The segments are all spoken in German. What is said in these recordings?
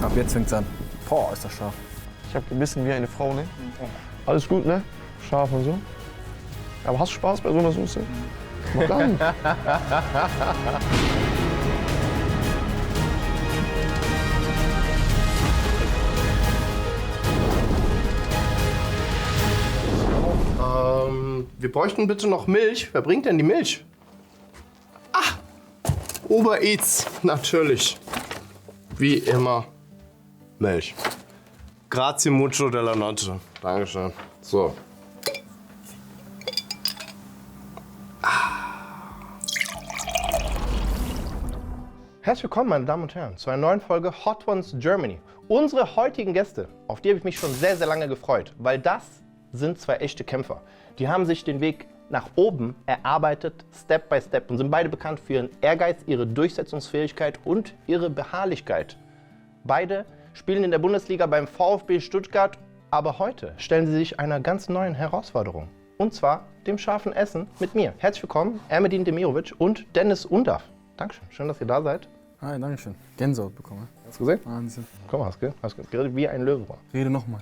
Ab jetzt fängt's an. Boah, ist das scharf. Ich habe gebissen wie eine Frau, ne? Alles gut, ne? Scharf und so. Aber hast du Spaß bei so einer Soße? Mach dann. Wir bräuchten bitte noch Milch. Wer bringt denn die Milch? Ah, Uber Eats, natürlich. Wie immer Milch. Grazie mucho della notte. Dankeschön. So. Herzlich willkommen, meine Damen und Herren, zu einer neuen Folge Hot Ones Germany. Unsere heutigen Gäste, auf die habe ich mich schon sehr, sehr lange gefreut, weil das sind zwei echte Kämpfer. Die haben sich den Weg nach oben erarbeitet, Step by Step, und sind beide bekannt für ihren Ehrgeiz, ihre Durchsetzungsfähigkeit und ihre Beharrlichkeit. Beide spielen in der Bundesliga beim VfB Stuttgart, aber heute stellen sie sich einer ganz neuen Herausforderung. Und zwar dem scharfen Essen mit mir. Herzlich willkommen, Ermedin Demirovic und Dennis Undav. Dankeschön, schön, dass ihr da seid. Hi, danke schön. Gänsehaut bekommen. Hast du gesehen? Wahnsinn. Guck mal, hast du geredet wie ein Löwe. Rede nochmal.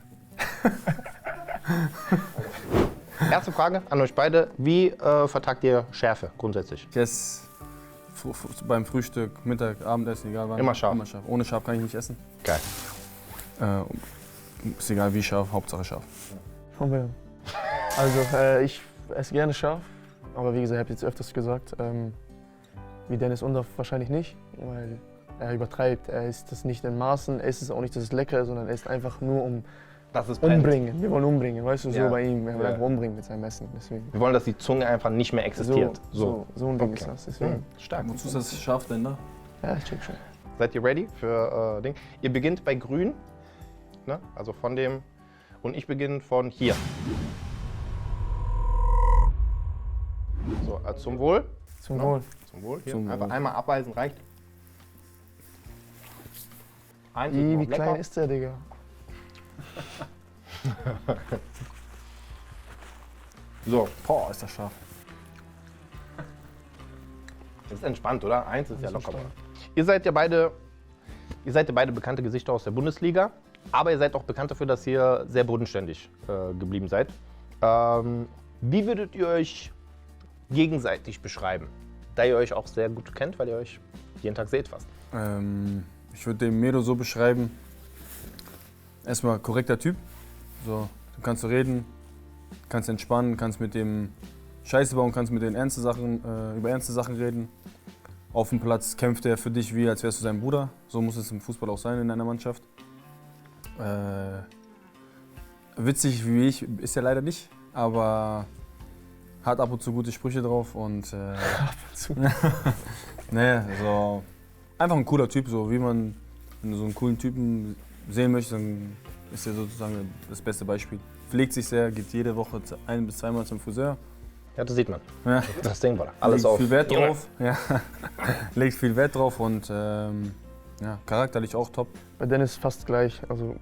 Erste Frage an euch beide. Wie vertragt ihr Schärfe grundsätzlich? Ich esse beim Frühstück, Mittag, Abendessen, egal wann. Immer scharf? Immer scharf. Ohne scharf kann ich nicht essen. Geil. Ist egal wie scharf, Hauptsache scharf. Also, ich esse gerne scharf. Aber wie gesagt, ich habe jetzt öfters gesagt, wie Dennis Undav wahrscheinlich nicht. Weil er übertreibt. Er isst das nicht in Maßen. Er isst es auch nicht, dass es lecker ist, sondern er isst einfach nur um Das ist brennt. umbringen. Wir wollen umbringen, weißt du, so Ja. bei ihm. Er will Ja. einfach umbringen mit seinem Essen. Deswegen. Wir wollen, dass die Zunge einfach nicht mehr existiert. So ein Ding Okay. ist das. Deswegen. Stark. Wozu ist das scharf denn da? Ja, ich check schon. Seid ihr ready für Ding? Ihr beginnt bei grün, ne? Also von dem, und ich beginne von hier. So, zum Wohl. Zum Wohl. Zum Wohl. Hier. Zum Wohl. Einfach einmal abweisen reicht. Eins ist Wie noch klein lecker. ist der, Digga? So, Boah, ist das scharf. das ist entspannt, oder? Eins ist ja ist locker. entspannt. Ihr seid ja beide bekannte Gesichter aus der Bundesliga, aber ihr seid auch bekannt dafür, dass ihr sehr bodenständig geblieben seid. Wie würdet ihr euch gegenseitig beschreiben? Da ihr euch auch sehr gut kennt, weil ihr euch jeden Tag seht fast. Ich würde den Mero so beschreiben. Erstmal korrekter Typ. So, du kannst so reden, kannst entspannen, kannst mit dem Scheiße bauen, kannst mit den über ernste Sachen reden. Auf dem Platz kämpft er für dich, wie als wärst du sein Bruder. So muss es im Fußball auch sein in einer Mannschaft. Witzig wie ich ist er leider nicht, aber hat ab und zu gute Sprüche drauf und Ab und zu. nee, so einfach ein cooler Typ, so wie man, wenn du so einen coolen Typen sehen möchtest, dann ist er sozusagen das beste Beispiel. Pflegt sich sehr, geht jede Woche 1 bis 2 Mal zum Friseur. Ja, das sieht man. Ja. Das Ding war da. Alles Legt auf. viel Wert Junge. drauf. Ja. Legt viel Wert drauf und ja, charakterlich auch top. Bei Dennis fast gleich. Also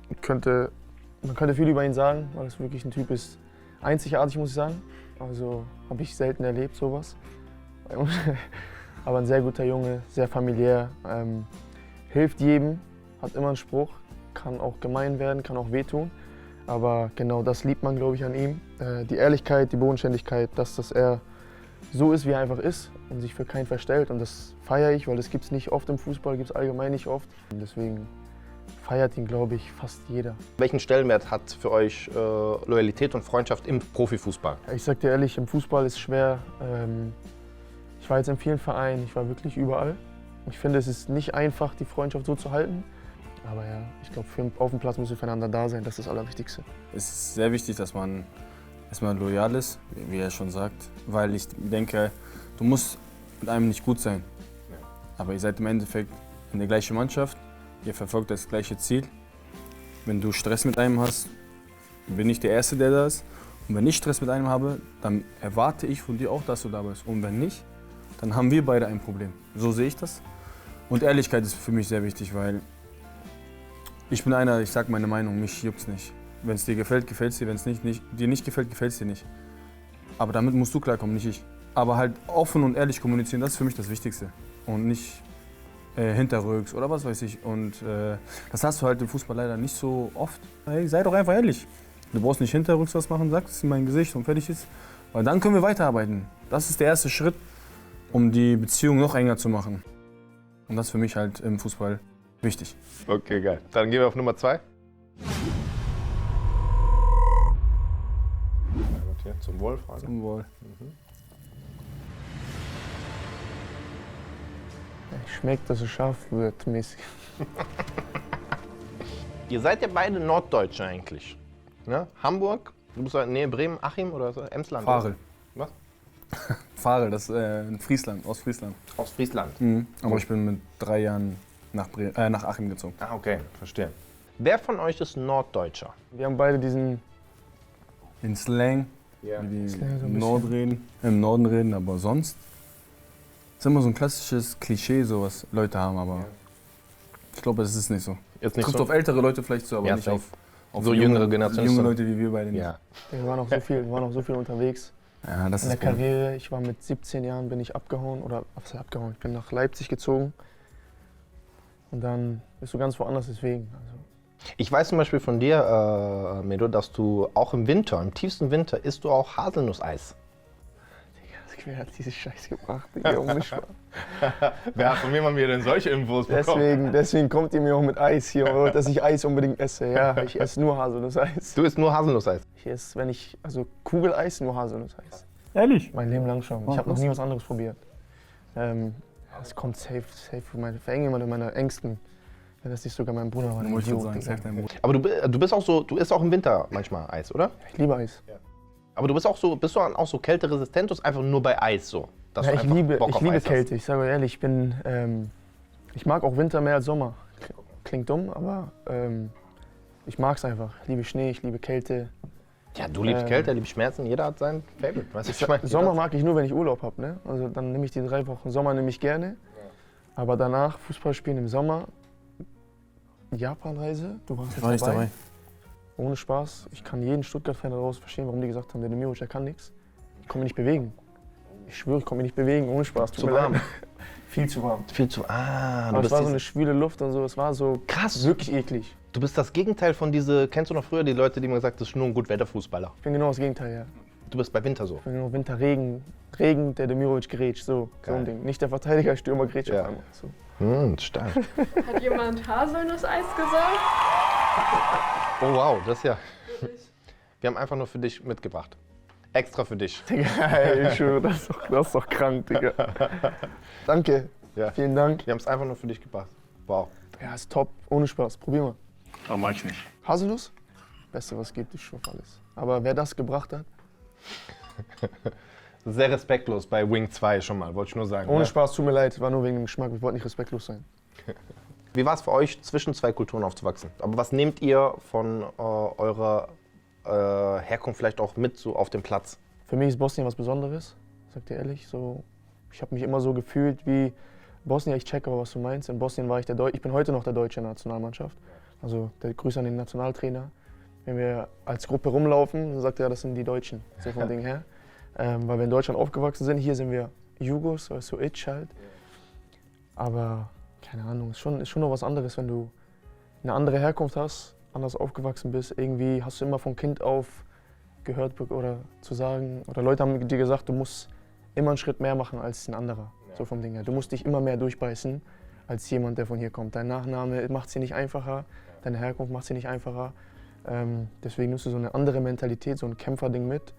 man könnte viel über ihn sagen, weil es wirklich ein Typ ist. Einzigartig, muss ich sagen. Also habe ich selten erlebt, sowas. Aber ein sehr guter Junge, sehr familiär, hilft jedem, hat immer einen Spruch, kann auch gemein werden, kann auch wehtun. Aber genau das liebt man, glaube ich, an ihm. Die Ehrlichkeit, die Bodenständigkeit, dass er so ist, wie er einfach ist und sich für keinen verstellt. Und das feiere ich, weil das gibt es nicht oft im Fußball, gibt es allgemein nicht oft. Und deswegen feiert ihn, glaube ich, fast jeder. Welchen Stellenwert hat für euch Loyalität und Freundschaft im Profifußball? Ich sag dir ehrlich, im Fußball ist es schwer. Ich war jetzt in vielen Vereinen, ich war wirklich überall. Ich finde, es ist nicht einfach, die Freundschaft so zu halten. Aber ja, ich glaube, auf dem Platz müssen wir füreinander da sein, das ist das Allerwichtigste. Es ist sehr wichtig, dass man erstmal loyal ist, wie er schon sagt, weil ich denke, du musst mit einem nicht gut sein. Aber ihr seid im Endeffekt in der gleichen Mannschaft, ihr verfolgt das gleiche Ziel. Wenn du Stress mit einem hast, bin ich der Erste, der da ist. Und wenn ich Stress mit einem habe, dann erwarte ich von dir auch, dass du da bist. Und wenn nicht, dann haben wir beide ein Problem. So sehe ich das. Und Ehrlichkeit ist für mich sehr wichtig, weil ich bin einer, ich sage meine Meinung, mich juckt's nicht. Wenn es dir gefällt, gefällt es dir. Wenn es dir nicht gefällt, gefällt es dir nicht. Aber damit musst du klarkommen, nicht ich. Aber halt offen und ehrlich kommunizieren, das ist für mich das Wichtigste. Und nicht hinterrücks oder was weiß ich. Und das hast du halt im Fußball leider nicht so oft. Hey, sei doch einfach ehrlich. Du brauchst nicht hinterrücks was machen, sag es in mein Gesicht und fertig ist. Weil dann können wir weiterarbeiten. Das ist der erste Schritt, um die Beziehung noch enger zu machen. Und das ist für mich halt im Fußball wichtig. Okay, geil. Dann gehen wir auf Nummer 2. Zum Wohl, Frage. Zum Wohl. Schmeckt, dass es scharf wird, mäßig. Ihr seid ja beide Norddeutsche eigentlich. Ne? Hamburg, du bist in Nähe Bremen, Achim oder so, Emsland? Farel. Was? Farel, das ist in Friesland, Ostfriesland. Aus Friesland. Aber ich bin mit 3 Jahren nach Achim gezogen. Ah, okay, verstehe. Wer von euch ist Norddeutscher? Wir haben beide diesen Den Slang, Ja. wie die Slang so ein im Norden reden, aber sonst ist immer so ein klassisches Klischee, so was Leute haben, aber ich glaube, es ist nicht so. Jetzt nicht Kommt so? auf ältere Leute vielleicht so, aber Ja, nicht safe. auf So jüngere Generationen. junge Leute wie wir beide nicht. Ja. Wir waren auch so viel unterwegs Ja, das in der ist cool. Karriere. Ich war mit 17 Jahren, bin ich abgehauen, oder was heißt abgehauen? Ich bin nach Leipzig gezogen und dann bist du ganz woanders deswegen. Also, Ich weiß zum Beispiel von dir, Medo, dass du auch im Winter, im tiefsten Winter, isst du auch Haselnusseis. Digga, wer hat diese Scheiße gebracht? Digga, ohne Spaß. Wer hat von wem haben wir denn solche Infos Deswegen kommt ihr mir auch mit Eis hier, oder dass ich Eis unbedingt esse. Ja, ich esse nur Haselnusseis. Du isst nur Haselnusseis. Ich esse, also Kugeleis, nur Haselnusseis. Ehrlich? Mein Leben lang schon. Ich habe noch krass. nie was anderes probiert. Das kommt safe für irgendjemand meiner Ängsten. Wenn das nicht sogar mein Bruder war. Dann wollte ich Idiot, schon sagen, Digga. safe dein Bruder. Aber du bist auch so, du isst auch im Winter manchmal Eis, oder? Ich liebe Eis. Aber du bist auch so, auch so kälteresistent, ist einfach nur bei Eis so. Dass Ja, du ich einfach liebe, Bock ich auf liebe Eis hast. Kälte. Ich sage ehrlich, ich mag auch Winter mehr als Sommer. Klingt dumm, aber ich mag es einfach. Ich liebe Schnee, ich liebe Kälte. Ja, du liebst Kälte, liebst Schmerzen, jeder hat sein Favorite. Weißt du, was ich meine? Sommer mag ich nur, wenn ich Urlaub habe. Ne? Also dann nehme ich die 3 Wochen Sommer nehme ich gerne. Aber danach Fußball spielen im Sommer, Japanreise, du warst jetzt War ich dabei? Ohne Spaß. Ich kann jeden Stuttgart-Fan daraus verstehen, warum die gesagt haben, der Demirovic, der kann nichts. Ich kann mich nicht bewegen. Ich schwöre, ich kann mich nicht bewegen, ohne Spaß. Tut Zu mir warm. leid. Viel zu warm. Viel zu. Ah, Aber es war so eine schwüle Luft und so, es war so Krass. wirklich eklig. Du bist das Gegenteil von kennst du noch früher die Leute, die mir gesagt haben, das ist nur ein Gutwetterfußballer. Ich bin genau das Gegenteil, ja. Du bist bei Winter so. Ich bin genau Winterregen, der Demirovic grätscht, so Geil. ein Ding. Nicht der Verteidiger, Stürmer grätscht Ja. auf einmal. So. Stark. Hat jemand Haselnusseis gesagt? Oh wow, das ist ja. Wir haben einfach nur für dich mitgebracht. Extra für dich. Digga, ey, ich schwöre, das ist doch krank, Digga. Danke, Ja. vielen Dank. Wir haben es einfach nur für dich gebracht. Wow. Ja, ist top, ohne Spaß, probier mal. Aber mag ich nicht. Haselnuss? Beste, was es gibt, ich schwöre alles. Aber wer das gebracht hat, Sehr respektlos bei Wing 2 schon mal, wollte ich nur sagen. ohne Ja. Spaß, tut mir leid, war nur wegen dem Geschmack, wir wollten nicht respektlos sein. Wie war es für euch, zwischen 2 Kulturen aufzuwachsen? Aber was nehmt ihr von eurer Herkunft vielleicht auch mit so auf dem Platz? Für mich ist Bosnien was Besonderes, sag dir ehrlich. So, ich habe mich immer so gefühlt wie Bosnien, ich check aber, was du meinst. In Bosnien war ich ich bin heute noch der Deutsche in der Nationalmannschaft. Also der Grüße an den Nationaltrainer. Wenn wir als Gruppe rumlaufen, dann sagt er, das sind die Deutschen, so vom Ding her. Weil wir in Deutschland aufgewachsen sind, hier sind wir Jugos, so ich halt. Aber keine Ahnung, ist schon noch was anderes, wenn du eine andere Herkunft hast, anders aufgewachsen bist. Irgendwie hast du immer von Kind auf gehört oder zu sagen, oder Leute haben dir gesagt, du musst immer einen Schritt mehr machen als ein anderer, so vom Ding her. Du musst dich immer mehr durchbeißen als jemand, der von hier kommt. Dein Nachname macht sie nicht einfacher, deine Herkunft macht sie nicht einfacher. Deswegen nimmst du so eine andere Mentalität, so ein Kämpferding mit,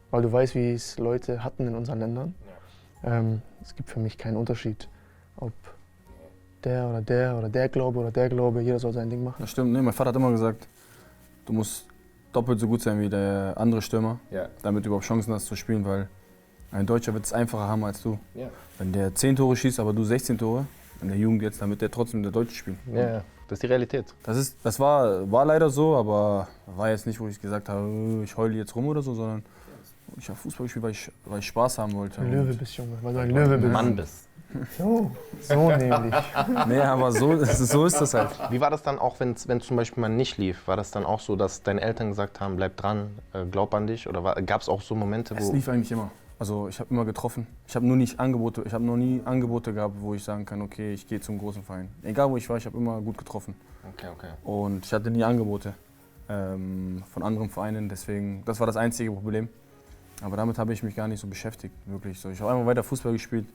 weil du weißt, wie es Leute hatten in unseren Ländern. Es gibt für mich keinen Unterschied, ob der Glaube oder der Glaube, jeder soll sein Ding machen. Das stimmt, nee, mein Vater hat immer gesagt, du musst doppelt so gut sein wie der andere Stürmer, Ja. damit du überhaupt Chancen hast zu spielen, weil ein Deutscher wird es einfacher haben als du. Ja. Wenn der 10 Tore schießt, aber du 16 Tore, in der Jugend jetzt, damit der trotzdem der Deutsche spielt. Ja, das ist die Realität. Das war leider so, aber war jetzt nicht, wo ich gesagt habe, ich heule jetzt rum oder so, sondern ich habe Fußball gespielt, weil ich Spaß haben wollte. Ein Löwe bist, Junge, weil du ein Löwe bist. Mann bist. So nämlich. Nee, aber so ist das halt. Wie war das dann auch, wenn zum Beispiel mal nicht lief? War das dann auch so, dass deine Eltern gesagt haben, bleib dran, glaub an dich? Oder gab es auch so Momente, Es wo... lief eigentlich immer. Also ich habe immer getroffen. Ich habe noch nie Angebote gehabt, wo ich sagen kann, okay, ich gehe zum großen Verein. Egal wo ich war, ich habe immer gut getroffen. Okay. Und ich hatte nie Angebote von anderen Vereinen, deswegen, das war das einzige Problem. Aber damit habe ich mich gar nicht so beschäftigt, wirklich so. Ich habe einfach weiter Fußball gespielt,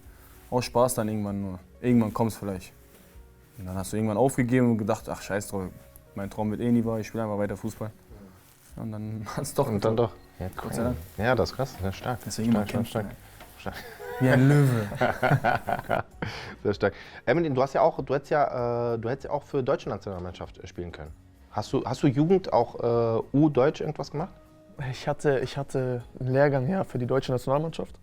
aus Spaß dann irgendwann nur. Irgendwann kommt es vielleicht. Und dann hast du irgendwann aufgegeben und gedacht, ach scheiß drauf, mein Traum wird eh nie wahr, ich spiele einfach weiter Fußball. Und dann hat es doch Und dann doch. Ja, Gott sei Dank. Ja, das ist krass, sehr stark. Deswegen immer stark. kämpfen. Wie ein Löwe. Sehr stark. Emily, du hättest ja auch für die deutsche Nationalmannschaft spielen können. Hast du Jugend auch U-Deutsch irgendwas gemacht? Ich hatte einen Lehrgang ja, für die deutsche Nationalmannschaft.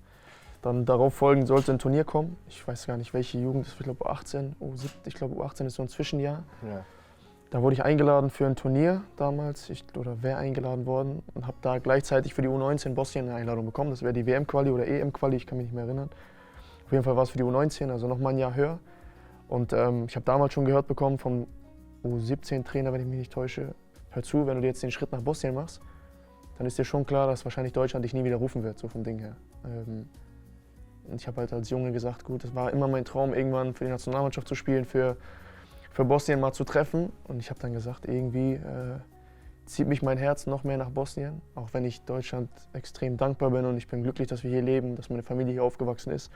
Dann darauf folgend sollte ein Turnier kommen. Ich weiß gar nicht, welche Jugend, ich glaube U18, ich glaube U18 ist so ein Zwischenjahr. Ja. Da wurde ich eingeladen für ein Turnier damals, oder wäre eingeladen worden und habe da gleichzeitig für die U19 Bosnien eine Einladung bekommen. Das wäre die WM-Quali oder EM-Quali, ich kann mich nicht mehr erinnern. Auf jeden Fall war es für die U19, also nochmal ein Jahr höher. Und ich habe damals schon gehört bekommen vom U17-Trainer, wenn ich mich nicht täusche, hör zu, wenn du jetzt den Schritt nach Bosnien machst, dann ist dir schon klar, dass wahrscheinlich Deutschland dich nie wieder rufen wird, so vom Ding her. Und ich habe halt als Junge gesagt, gut, das war immer mein Traum, irgendwann für die Nationalmannschaft zu spielen, für Bosnien mal zu treffen. Und ich habe dann gesagt, irgendwie zieht mich mein Herz noch mehr nach Bosnien. Auch wenn ich Deutschland extrem dankbar bin und ich bin glücklich, dass wir hier leben, dass meine Familie hier aufgewachsen ist.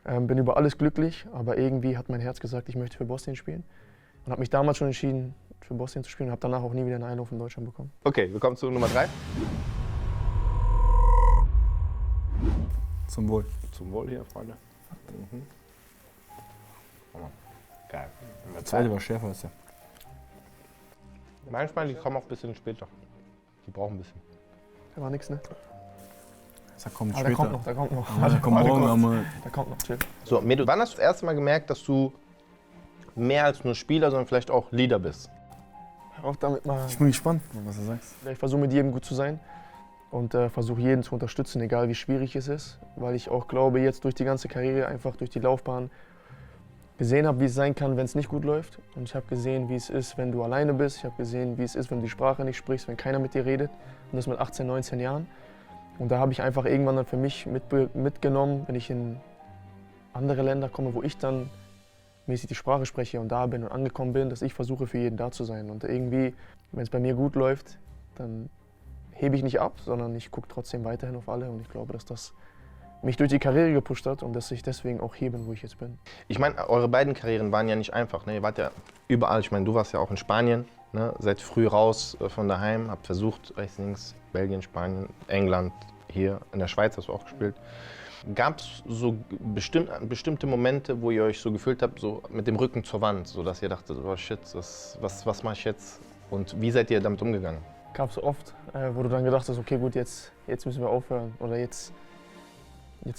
Bin über alles glücklich, aber irgendwie hat mein Herz gesagt, ich möchte für Bosnien spielen. Und habe mich damals schon entschieden, für Bosnien zu spielen und habe danach auch nie wieder eine Einladung von Deutschland bekommen. Okay, wir kommen zu Nummer 3. Zum Wohl. Zum Wohl hier, Freunde. Mhm. Geil. Der zweite war schärfer als der. Manchmal, die kommen auch ein bisschen später. Die brauchen ein bisschen. Da war nichts, ne? Das kommt Aber später. da kommt noch. Ja, der kommt morgen, aber Da kommt noch, chill. So, Medo, wann hast du das erste Mal gemerkt, dass du mehr als nur Spieler, sondern vielleicht auch Leader bist? Hör auf damit mal. ich bin gespannt, was du sagst. Ich versuche mit jedem gut zu sein und versuche jeden zu unterstützen, egal wie schwierig es ist. Weil ich auch glaube, jetzt durch die ganze Karriere, einfach durch die Laufbahn, gesehen habe, wie es sein kann, wenn es nicht gut läuft. Und ich habe gesehen, wie es ist, wenn du alleine bist. Ich habe gesehen, wie es ist, wenn du die Sprache nicht sprichst, wenn keiner mit dir redet. Und das mit 18, 19 Jahren. Und da habe ich einfach irgendwann dann für mich mitgenommen, wenn ich in andere Länder komme, wo ich dann mäßig die Sprache spreche und da bin und angekommen bin, dass ich versuche, für jeden da zu sein. Und irgendwie, wenn es bei mir gut läuft, dann hebe ich nicht ab, sondern ich gucke trotzdem weiterhin auf alle. Und ich glaube, dass das mich durch die Karriere gepusht hat und dass ich deswegen auch hier bin, wo ich jetzt bin. Ich meine, eure beiden Karrieren waren ja nicht einfach. Ne? Ihr wart ja überall. Ich meine, du warst ja auch in Spanien. Ne? Seid früh raus von daheim, habt versucht, rechts, links, Belgien, Spanien, England, hier in der Schweiz hast du auch gespielt. Gab es so bestimmte Momente, wo ihr euch so gefühlt habt, so mit dem Rücken zur Wand, so dass ihr dachtet, oh shit, was mache ich jetzt? Und wie seid ihr damit umgegangen? Gab es oft, wo du dann gedacht hast, okay gut, jetzt müssen wir aufhören oder jetzt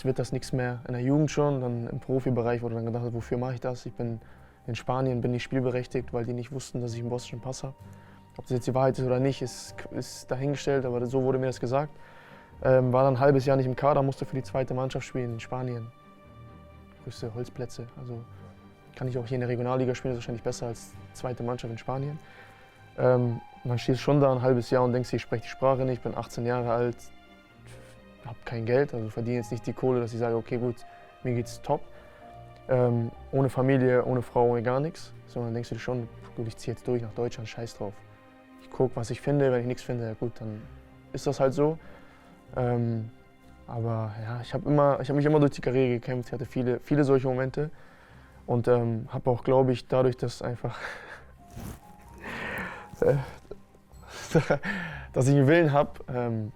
wird das nichts mehr. In der Jugend schon, dann im Profibereich, wo du dann gedacht hast, wofür mache ich das? Ich bin in Spanien, bin nicht spielberechtigt, weil die nicht wussten, dass ich einen bosnischen Pass habe. Ob das jetzt die Wahrheit ist oder nicht, ist dahingestellt, aber so wurde mir das gesagt. War dann ein halbes Jahr nicht im Kader, musste für die zweite Mannschaft spielen in Spanien. Größte Holzplätze. Also kann ich auch hier in der Regionalliga spielen, das ist wahrscheinlich besser als zweite Mannschaft in Spanien. Und dann stehst du schon da ein halbes Jahr und denkst, ich spreche die Sprache nicht, bin 18 Jahre alt, habe kein Geld, also verdiene jetzt nicht die Kohle, dass ich sage, okay gut, mir geht's top. Ohne Familie, ohne Frau, ohne gar nichts. Sondern denkst du dir schon, gut, ich ziehe jetzt durch nach Deutschland, scheiß drauf. Ich gucke, was ich finde, wenn ich nichts finde, ja gut, dann ist das halt so. Aber ja, ich habe mich immer durch die Karriere gekämpft, ich hatte viele solche Momente und habe auch, glaube ich, dadurch, dass einfach, dass ich einen Willen habe,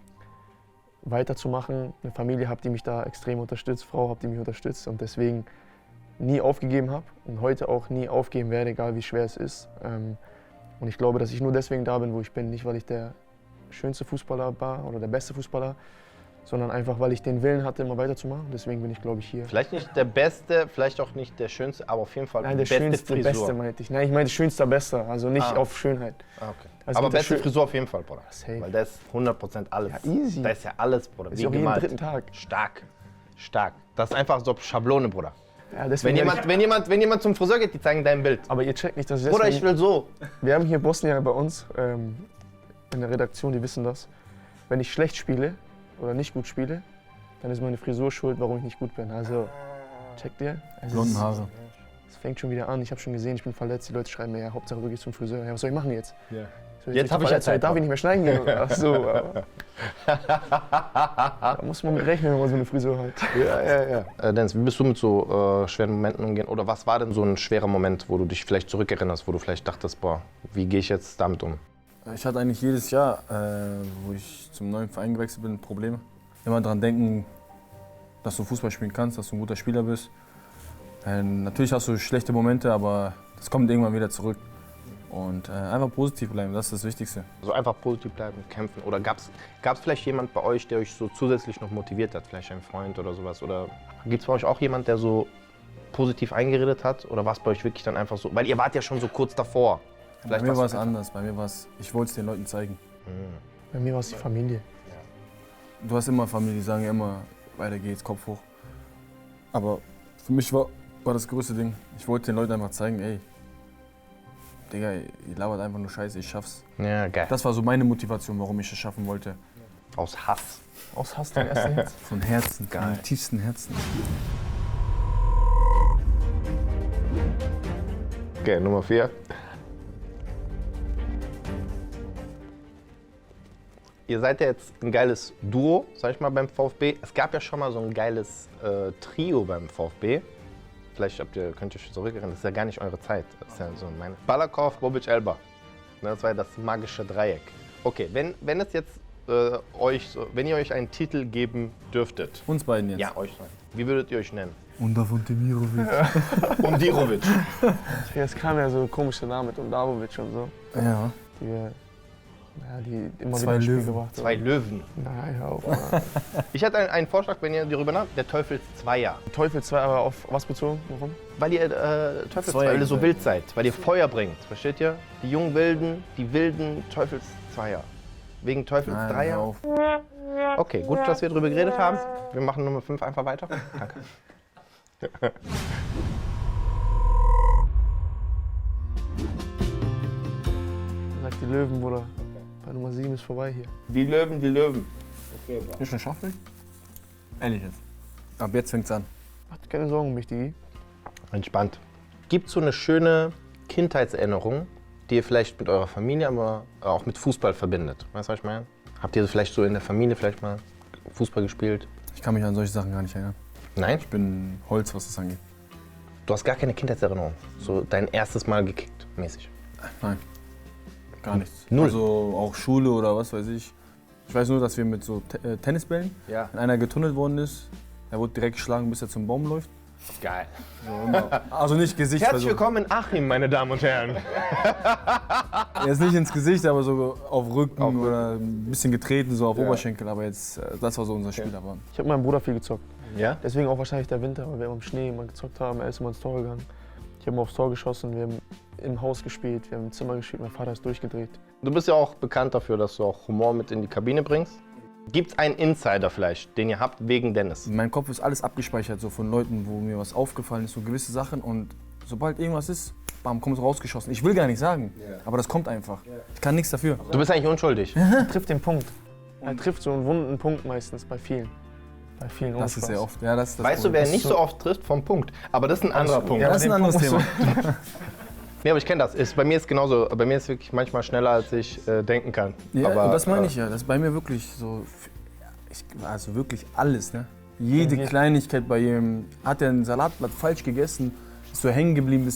weiterzumachen, eine Familie habe, die mich da extrem unterstützt, Frau habe, die mich unterstützt und deswegen nie aufgegeben habe und heute auch nie aufgeben werde, egal wie schwer es ist. Und ich glaube, dass ich nur deswegen da bin, wo ich bin, nicht weil ich der schönste Fußballer war oder der beste Fußballer, sondern einfach, weil ich den Willen hatte, immer weiterzumachen. Deswegen bin ich, glaube ich, hier. Vielleicht nicht der Beste, vielleicht auch nicht der Schönste, aber auf jeden Fall Nein, die der beste schönste, Frisur. Beste meinte ich. Nein, ich meinte schönster, bester, also nicht auf Schönheit. Ah, okay. Also aber mit der beste Schö- Frisur auf jeden Fall, Bruder. Safe. Weil da ist 100% alles. Ja, easy. Da ist ja alles, Bruder. Das ist Wie auch jeden gemalt. dritten Tag. Stark. Das ist einfach so Schablone, Bruder. Ja, deswegen Wenn jemand zum Friseur geht, die zeigen dein Bild. aber ihr checkt nicht, dass ich Bruder, deswegen, ich will so. wir haben hier Bosnier bei uns in der Redaktion, die wissen das. Wenn ich schlecht spiele oder nicht gut spiele, dann ist meine Frisur schuld, warum ich nicht gut bin. Also, checkt ihr? Blonden Haare. Es fängt schon wieder an. Ich habe schon gesehen, ich bin verletzt. Die Leute schreiben mir, ja, Hauptsache du gehst zum Friseur. Ja, was soll ich machen jetzt? Ja. So, Jetzt habe ich ja Zeit. Darf ich nicht mehr schneiden gehen? Ach so. Da muss man mit rechnen, wenn man so eine Frisur hat. Ja. Dennis, wie bist du mit so schweren Momenten umgehen? Oder was war denn so ein schwerer Moment, wo du dich vielleicht zurückerinnerst, wo du vielleicht dachtest, boah, wie gehe ich jetzt damit um? Ich hatte eigentlich jedes Jahr, wo ich zum neuen Verein gewechselt bin, Probleme. Immer daran denken, dass du Fußball spielen kannst, dass du ein guter Spieler bist. Natürlich hast du schlechte Momente, aber das kommt irgendwann wieder zurück. Und einfach positiv bleiben, das ist das Wichtigste. Also einfach positiv bleiben, kämpfen. Oder gab's vielleicht jemand bei euch, der euch so zusätzlich noch motiviert hat? Vielleicht ein Freund oder sowas? Oder gibt's bei euch auch jemand, der so positiv eingeredet hat? Oder war es bei euch wirklich dann einfach so? Weil ihr wart ja schon so kurz davor. Bei mir war es anders. Bei mir war es, ich wollte es den Leuten zeigen. Bei mir war es die Familie. Du hast immer Familie, die sagen ja immer, weiter geht's, Kopf hoch. Aber für mich war das größte Ding, ich wollte den Leuten einfach zeigen, ey, Digga, ihr labert einfach nur Scheiße, ich schaff's. Ja, geil. Das war so meine Motivation, warum ich es schaffen wollte. Aus Hass. Aus Hass der erste Herz. Von Herzen, Geil. vom tiefsten Herzen. Okay, Nummer 4. Ihr seid ja jetzt ein geiles Duo, sag ich mal, beim VfB. Es gab ja schon mal so ein geiles Trio beim VfB. Vielleicht könnt ihr euch zurückerinnern, das ist ja gar nicht eure Zeit. Das ist ja so meine. Balakow, Bobic, Elba. Das war ja das magische Dreieck. Okay, wenn es jetzt wenn ihr euch einen Titel geben dürftet. Uns beiden jetzt. Ja, euch. Wie würdet ihr euch nennen? Und von Demirovic. Undirovic. Es kam ja so komische Namen mit Undarovic und so. Ja. Die immer Zwei wieder ins Spiel Löwen. gebracht haben. 2 Löwen. Nein, hör auf. Mann. Ich hätte einen Vorschlag, wenn ihr darüber nachdenkt, der Teufelszweier. Teufel 2, aber auf was bezogen? Warum? Weil ihr Teufelszweier, weil ihr so wild seid, weil ihr Feuer bringt, versteht ihr? Die jungen Wilden, die wilden Teufelszweier. Wegen Teufelsdreier? auf. Okay, gut, dass wir darüber geredet haben. Wir machen Nummer 5 einfach weiter. Danke. Sagt die Löwen, Bruder. Bei Nummer 7 ist vorbei hier. Die Löwen, die Löwen. Ist schon schafflich? Ehrlich jetzt. Ab jetzt fängt's an. Macht keine Sorgen um mich, Digi. Entspannt. Gibt es so eine schöne Kindheitserinnerung, die ihr vielleicht mit eurer Familie, aber auch mit Fußball verbindet? Weißt du, was ich meine? Habt ihr vielleicht so in der Familie vielleicht mal Fußball gespielt? Ich kann mich an solche Sachen gar nicht erinnern. Nein? Ich bin Holz, was das angeht. Du hast gar keine Kindheitserinnerung. So dein erstes Mal gekickt, mäßig. Nein. Gar nichts. Null. Also auch Schule oder was weiß ich. Ich weiß nur, dass wir mit so Tennisbällen, Ja. wenn einer getunnelt worden ist, der wurde direkt geschlagen, bis er zum Baum läuft. Geil. So, immer. Also nicht Gesicht. Herzlich also, willkommen in Achim, meine Damen und Herren. er ist nicht ins Gesicht, aber so auf Rücken oder ein bisschen getreten, so auf Oberschenkel. Aber jetzt, das war so unser Spiel. Aber Ich habe mit meinem Bruder viel gezockt. Ja? Deswegen auch wahrscheinlich der Winter, weil wir im Schnee immer gezockt haben. Er ist immer ins Tor gegangen. Ich habe immer aufs Tor geschossen, wir haben im Haus gespielt, wir haben im Zimmer gespielt, mein Vater ist durchgedreht. Du bist ja auch bekannt dafür, dass du auch Humor mit in die Kabine bringst. Gibt es einen Insider vielleicht, den ihr habt wegen Dennis? in meinem Kopf ist alles abgespeichert, so von Leuten, wo mir was aufgefallen ist, so gewisse Sachen. Und sobald irgendwas ist, bam, kommt es rausgeschossen. Ich will gar nicht sagen, aber das kommt einfach. Ich kann nichts dafür. Du bist eigentlich unschuldig. Er trifft den Punkt. Er trifft so einen wunden Punkt meistens bei vielen. Bei vielen Das ist sehr oft. Ja, das ist das Weißt du, Problem. wer nicht so oft trifft vom Punkt? Aber das ist ein anderer Punkt. Ja, das ist ein anderes Thema. Nee, aber ich kenne das. Bei mir ist genauso. Bei mir ist es wirklich manchmal schneller, als ich denken kann. Ja, aber, und das meine ich ja. Das ist bei mir wirklich so. Also wirklich alles. Ne? Jede Kleinigkeit bei ihm. Hat er ein Salatblatt falsch gegessen, ist so hängen geblieben,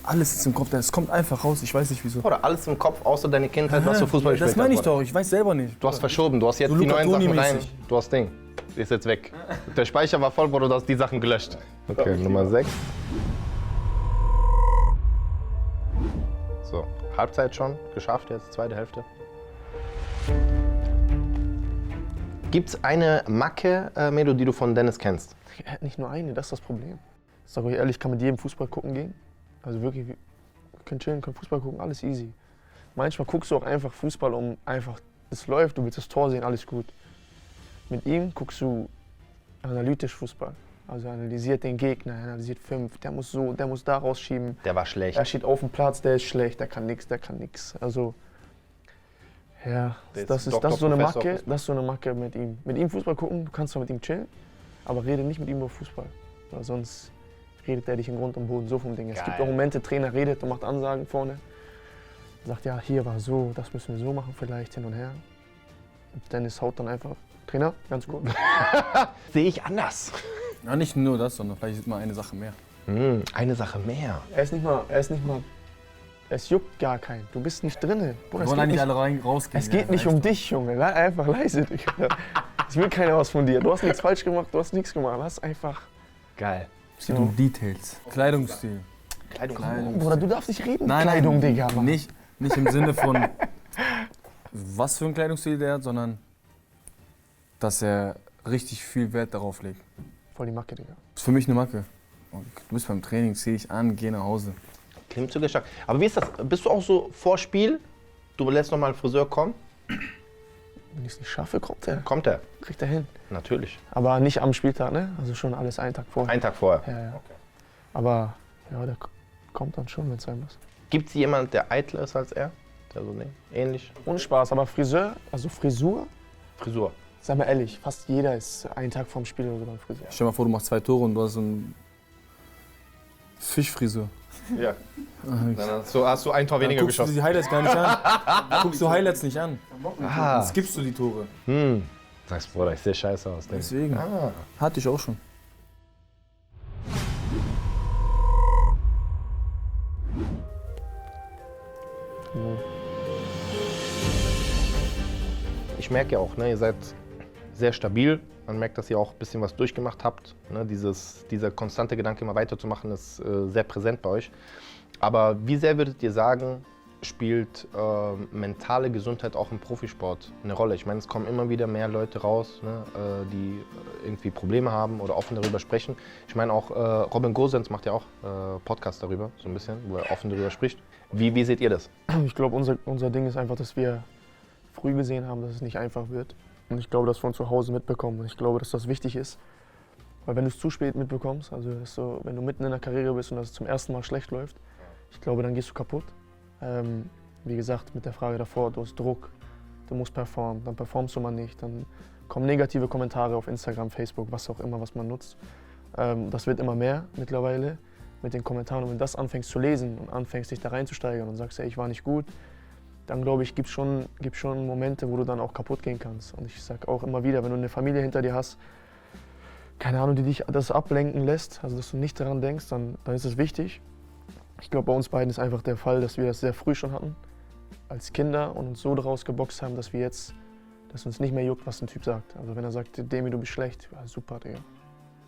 alles ist im Kopf. Das kommt einfach raus. Ich weiß nicht wieso. Oder alles im Kopf, außer deine Kindheit, was du Fußball gespielt hast. Das meine ich doch. Ich weiß selber nicht. Du hast verschoben. Du hast jetzt So die Luca neuen Sachen rein. Toni-mäßig. Du hast Ding. Ist jetzt weg. Der Speicher war voll, Bruder, du hast die Sachen gelöscht. Okay, Nummer 6. So, Halbzeit schon. Geschafft jetzt, zweite Hälfte. Gibt es eine Macke, Medo, die du von Dennis kennst? Er hat nicht nur eine, das ist das Problem. Ich sage euch ehrlich, ich kann mit jedem Fußball gucken gehen. Also wirklich, wir können chillen, können Fußball gucken, alles easy. Manchmal guckst du auch einfach Fußball, um einfach, es läuft, du willst das Tor sehen, alles gut. Mit ihm guckst du analytisch Fußball. Also er analysiert den Gegner, er analysiert 5, der muss so, der muss da rausschieben. Der war schlecht. Er steht auf dem Platz, der ist schlecht, der kann nichts. Also, ja, Der ist das ist so eine Doktor, Macke, Professor. das ist so eine Macke mit ihm. Mit ihm Fußball gucken, du kannst zwar mit ihm chillen, Aber rede nicht mit ihm über Fußball, weil sonst redet er dich in Grund und Boden so vom Ding. Es gibt Geil. auch Momente, Trainer redet und macht Ansagen vorne. Sagt, ja, hier war so, das müssen wir so machen vielleicht, hin und her. Und Dennis haut dann einfach, Trainer, ganz gut. Sehe ich anders. Ja, nicht nur das, sondern vielleicht ist mal eine Sache mehr. Eine Sache mehr. Es juckt gar keinen. Du bist nicht drinne. Bruder, Wir wollen eigentlich alle rausgehen. es geht nicht um dich, Junge. Sei einfach leise, Digga. Es will keiner was von dir. Du hast nichts falsch gemacht, du hast nichts gemacht. Lass einfach. Geil. Es geht um Details. Kleidungsstil. Bruder, du darfst nicht reden. Nein, Kleidung, nein, Digga. Mann. nicht im Sinne von, was für ein Kleidungsstil der hat, sondern dass er richtig viel Wert darauf legt. Voll die Macke, Digga. Das ist für mich eine Macke. Und du bist beim Training, zieh dich an, geh nach Hause. Klingt sogar stark. Aber wie ist das? Bist du auch so vor Spiel? Du lässt nochmal einen Friseur kommen? Wenn ich es nicht schaffe, kommt er. Kommt er? Kriegt er hin. Natürlich. Aber nicht am Spieltag, ne? Also schon alles einen Tag vorher. Einen Tag vorher. Ja, ja. Aber ja, der kommt dann schon, wenn es sein muss. Gibt es jemanden, der eitler ist als er? Der so ähnlich? Ohne Spaß, aber Friseur, also Frisur, Frisur. sag mal ehrlich, fast jeder ist einen Tag vorm Spiel oder so beim Friseur. Stell dir mal vor, du machst 2 Tore und du hast so eine Fischfrisur. Ja. Dann hast du ein Tor weniger Dann guckst du geschossen. die Highlights gar nicht an. Guckst du Highlights nicht an. Ah. Dann skippst du die Tore. Sagst, Bruder, ich sehe scheiße aus. Deswegen. Ah. Hatte ich auch schon. Ich merke ja auch, ne, ihr seid sehr stabil. Man merkt, dass ihr auch ein bisschen was durchgemacht habt. Ne, dieser konstante Gedanke, immer weiterzumachen, ist sehr präsent bei euch. Aber wie sehr würdet ihr sagen, spielt mentale Gesundheit auch im Profisport eine Rolle? Ich meine, es kommen immer wieder mehr Leute raus, ne, die irgendwie Probleme haben oder offen darüber sprechen. Ich meine, auch Robin Gosens macht ja auch Podcast darüber, so ein bisschen, wo er offen darüber spricht. Wie seht ihr das? Ich glaube, unser Ding ist einfach, dass wir früh gesehen haben, dass es nicht einfach wird. Und ich glaube, dass wir von zu Hause mitbekommen. Und ich glaube, dass das wichtig ist. Weil wenn du es zu spät mitbekommst, also so, wenn du mitten in der Karriere bist und das zum ersten Mal schlecht läuft, ich glaube, dann gehst du kaputt. Wie gesagt, mit der Frage davor, du hast Druck, du musst performen, dann performst du mal nicht, dann kommen negative Kommentare auf Instagram, Facebook, was auch immer, was man nutzt. Das wird immer mehr mittlerweile mit den Kommentaren. Und wenn du das anfängst zu lesen und anfängst, dich da reinzusteigern und sagst, ey, ich war nicht gut, dann glaube ich, gibt es schon Momente, wo du dann auch kaputt gehen kannst. Und ich sage auch immer wieder, wenn du eine Familie hinter dir hast, keine Ahnung, die dich das ablenken lässt, also dass du nicht daran denkst, dann ist es wichtig. Ich glaube, bei uns beiden ist einfach der Fall, dass wir das sehr früh schon hatten, als Kinder, und uns so daraus geboxt haben, dass uns nicht mehr juckt, was ein Typ sagt. Also wenn er sagt, Demi, du bist schlecht, ja, super, Digga,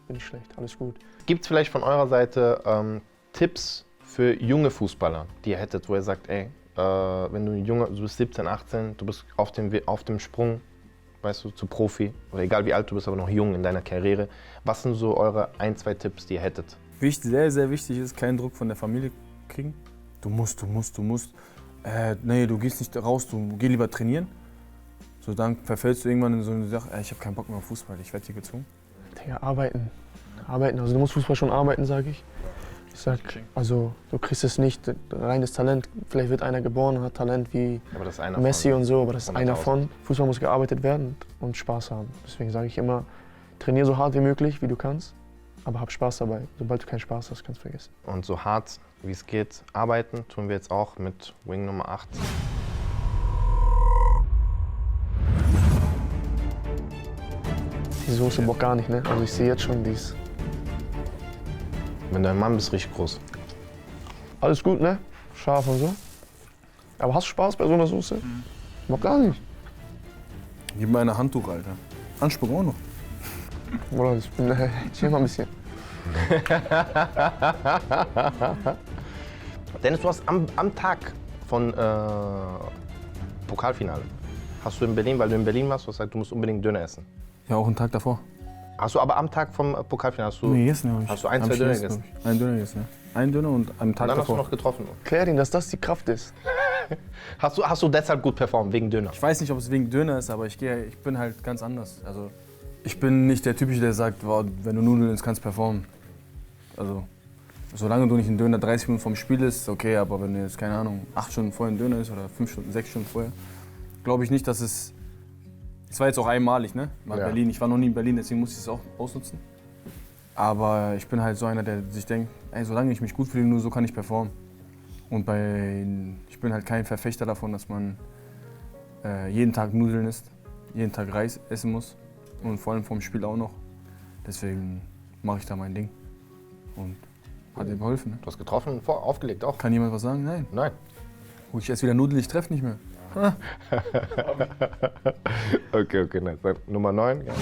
bin ich schlecht, alles gut. Gibt es vielleicht von eurer Seite Tipps für junge Fußballer, die ihr hättet, wo ihr sagt, ey, wenn du bist 17, 18, du bist auf dem Sprung, weißt du, zu Profi, oder egal wie alt du bist, aber noch jung in deiner Karriere. Was sind so eure 1, 2 Tipps, die ihr hättet? Sehr, sehr wichtig ist, keinen Druck von der Familie kriegen. Du musst. Nee, du gehst nicht raus, du geh lieber trainieren. So, dann verfällst du irgendwann in so eine Sache, ich habe keinen Bock mehr auf Fußball, ich werde hier gezwungen. Digga, arbeiten. Also du musst Fußball schon arbeiten, sage ich. Ich sag, also du kriegst es nicht, reines Talent. Vielleicht wird einer geboren und hat Talent wie Aber das ist einer Messi von und so, aber das ist 100.000. einer von. Fußball muss gearbeitet werden und Spaß haben. Deswegen sage ich immer, trainier so hart wie möglich, wie du kannst, aber hab Spaß dabei. Sobald du keinen Spaß hast, kannst du vergessen. Und so hart wie es geht, arbeiten tun wir jetzt auch mit Wing Nummer 8. Die Soße Bock gar nicht, ne? Also ich sehe jetzt schon dies. Wenn du ein Mann bist, richtig groß. Alles gut, ne? Scharf und so. Aber hast du Spaß bei so einer Soße? Bock gar nicht. Gib mir eine Handtuch, Alter. Anspruch auch noch. Bruder, ich bin, chill mal ein bisschen. Dennis, du hast am Tag von Pokalfinale, hast du in Berlin, weil du in Berlin warst, du hast gesagt, du musst unbedingt Döner essen. Ja, auch einen Tag davor. Hast du aber am Tag vom Pokalfinale, hast du gegessen, hast du 1, 2 Döner gegessen? Einen Döner gegessen, ja. Einen Döner und am Tag Und dann hast du davor. noch getroffen. Klär ihn, dass das die Kraft ist. Hast du deshalb gut performt, wegen Döner? Ich weiß nicht, ob es wegen Döner ist, aber ich bin halt ganz anders. Also, ich bin nicht der Typische, der sagt, wow, wenn du Nudeln isst, kannst du performen. Also, solange du nicht einen Döner 30 Minuten vom Spiel isst, okay, aber wenn du jetzt, keine Ahnung, 8 Stunden vorher einen Döner isst oder 5 Stunden, 6 Stunden vorher, glaube ich nicht, dass es Es war jetzt auch einmalig, ne? Mal Ja. Berlin. Ich war noch nie in Berlin, deswegen muss ich es auch ausnutzen. Aber ich bin halt so einer, der sich denkt, ey, solange ich mich gut fühle, nur so kann ich performen. Und ich bin halt kein Verfechter davon, dass man jeden Tag Nudeln isst, jeden Tag Reis essen muss und vor allem vom Spiel auch noch. Deswegen mache ich da mein Ding. Und hat dir geholfen. Ne? Du hast getroffen, aufgelegt auch. Kann jemand was sagen? Nein. Nein. Ich esse wieder Nudeln, ich treffe nicht mehr. Okay, nice. Dann Nummer 9. Ja.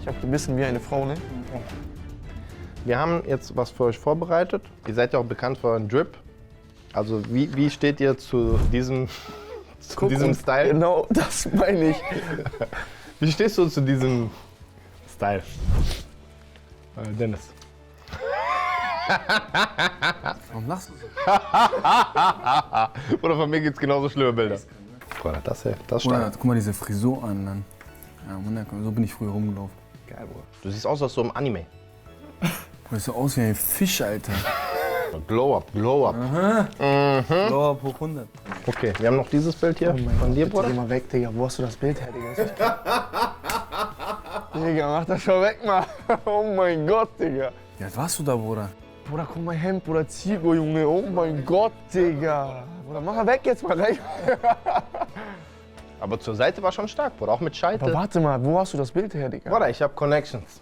Ich habe gebissen wie eine Frau, ne? Wir haben jetzt was für euch vorbereitet. Ihr seid ja auch bekannt für euren Drip. Also wie steht ihr zu diesem Style? Genau, das meine ich. Wie stehst du zu diesem Style? Dennis. Warum lachst du so? Oder von mir gibt's genauso schlimme Bilder. Bruder, das ist stark. Guck mal diese Frisur an. Dann. Ja, Mann, so bin ich früher rumgelaufen. Geil, Bruder. Du siehst aus als so im Anime. Du siehst so aus wie ein Fisch, Alter. Glow up. Blow up hoch 100. Okay, wir haben noch dieses Bild hier von dir, Bruder. Geh mal weg, Digga. Wo hast du das Bild her, Digga? Digga, mach das schon weg, Mann. Oh mein Gott, Digga. Wie alt warst du da, Bruder? Bruder, guck mal Hemd, Bruder, Zigo, Junge. Oh mein Gott, Digga. Bruder, mach mal weg jetzt mal rein. Aber zur Seite war schon stark, Bruder. Auch mit Scheitel. Aber warte mal, wo hast du das Bild her, Digga? Bruder, ich hab Connections.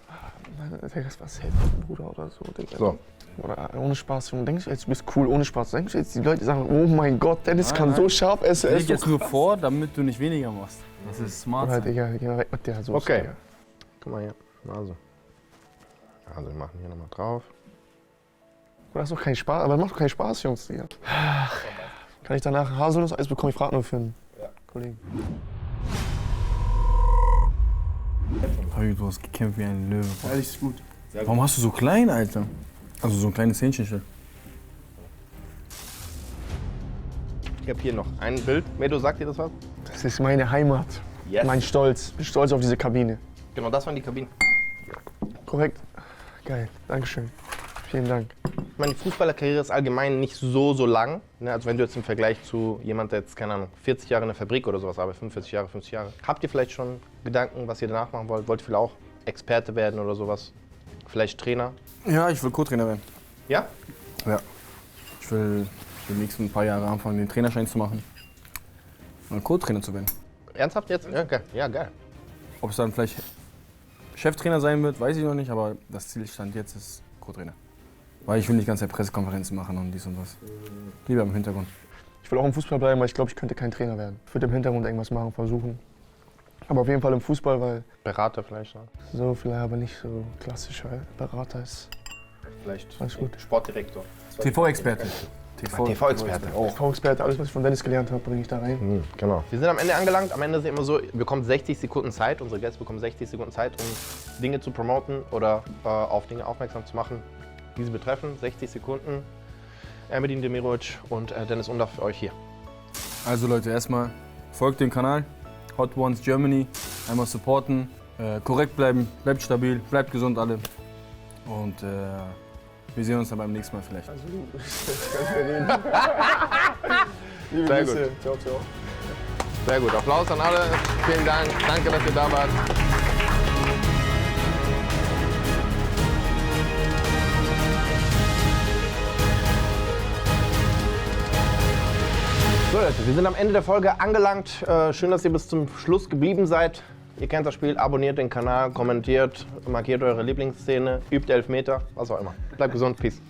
Digga, das war safe, Bruder oder so, Digga. So. Oder ohne Spaß, Junge. Denkst du jetzt, du bist cool ohne Spaß? Denkst du jetzt, die Leute sagen, oh mein Gott, Dennis kann so scharf essen. Ich leg jetzt nur vor, damit du nicht weniger machst. Das ist smart. Bruder, Digga, geh mal weg mit der Soße, Okay. Digga. Guck mal hier. Also wir machen hier nochmal drauf. Bruder, das ist doch kein Spaß, aber das macht doch keinen Spaß, Jungs, Digga. Kann ich danach ein Haselnuss-Eis bekommen? Ich frage nur für einen Kollegen. Hey, du hast gekämpft wie ein Löwe. Ehrlich, ist gut. Warum hast du so klein, Alter? Also so ein kleines Hähnchen. Ich habe hier noch ein Bild. Medo, sagt dir das was? Das ist meine Heimat. Yes. Mein Stolz. Ich bin stolz auf diese Kabine. Genau, das waren die Kabinen. Korrekt. Geil. Dankeschön. Vielen Dank. Ich meine, die Fußballerkarriere ist allgemein nicht so lang. Ne? Also wenn du jetzt im Vergleich zu jemand, der jetzt, keine Ahnung, 40 Jahre in der Fabrik oder sowas arbeitet, 45 Jahre, 50 Jahre. Habt ihr vielleicht schon Gedanken, was ihr danach machen wollt? Wollt ihr vielleicht auch Experte werden oder sowas? Vielleicht Trainer? Ja, ich will Co-Trainer werden. Ja? Ja. Ich will die nächsten paar Jahre anfangen, den Trainerschein zu machen. Und Co-Trainer zu werden. Ernsthaft jetzt? Ja, geil. Ja, geil. Ob es dann vielleicht Cheftrainer sein wird, weiß ich noch nicht, aber das Zielstand jetzt ist Co-Trainer. Weil ich will nicht ganze Pressekonferenzen machen und dies und das. Lieber im Hintergrund. Ich will auch im Fußball bleiben, weil ich glaube, ich könnte kein Trainer werden. Ich würde im Hintergrund irgendwas machen, versuchen. Aber auf jeden Fall im Fußball, weil Berater vielleicht. Ne? so vielleicht aber nicht so klassisch, weil Berater ist Vielleicht alles gut. Sportdirektor. TV-Experte. TV-Experte. Oh. TV-Experte, alles was ich von Dennis gelernt habe, bringe ich da rein. Genau. Wir sind am Ende angelangt. Am Ende ist es immer so, wir bekommen 60 Sekunden Zeit. Unsere Gäste bekommen 60 Sekunden Zeit, um Dinge zu promoten oder auf Dinge aufmerksam zu machen, die sie betreffen. 60 Sekunden. Ermedin Demirovic und Dennis Undaff für euch hier. Also Leute, erstmal folgt dem Kanal. Hot Ones Germany. Einmal supporten. Korrekt bleiben. Bleibt stabil. Bleibt gesund alle. Und wir sehen uns dann beim nächsten Mal vielleicht. Sehr gut. Ciao, ciao. Sehr gut. Applaus an alle. Vielen Dank. Danke, dass ihr da wart. So Leute, wir sind am Ende der Folge angelangt. Schön, dass ihr bis zum Schluss geblieben seid. Ihr kennt das Spiel, abonniert den Kanal, kommentiert, markiert eure Lieblingsszene, übt Elfmeter, was auch immer. Bleibt gesund, peace.